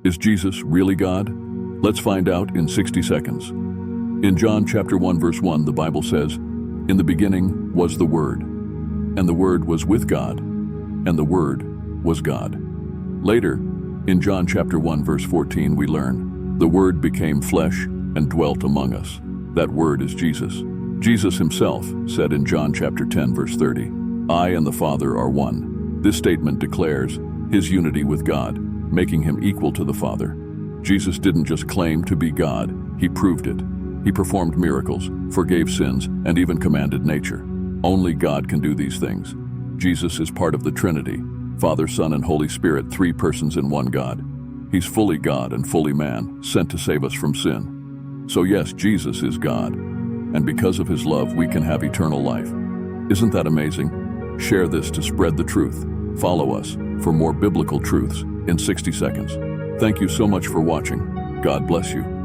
Is Jesus really God? Let's find out in 60 seconds. In John chapter 1 verse 1, the Bible says, "In the beginning was the Word, and the Word was with God, and the Word was God." Later, in John chapter 1 verse 14, we learn, "The Word became flesh and dwelt among us." That Word is Jesus. Jesus himself said in John chapter 10 verse 30, "I and the Father are one." This statement declares his unity with God, making him equal to the Father. Jesus didn't just claim to be God, he proved it. He performed miracles, forgave sins, and even commanded nature. Only God can do these things. Jesus is part of the Trinity, Father, Son, and Holy Spirit, three persons in one God. He's fully God and fully man, sent to save us from sin. So yes, Jesus is God, and because of his love, we can have eternal life. Isn't that amazing? Share this to spread the truth. Follow us for more biblical truths in 60 seconds. Thank you so much for watching. God bless you.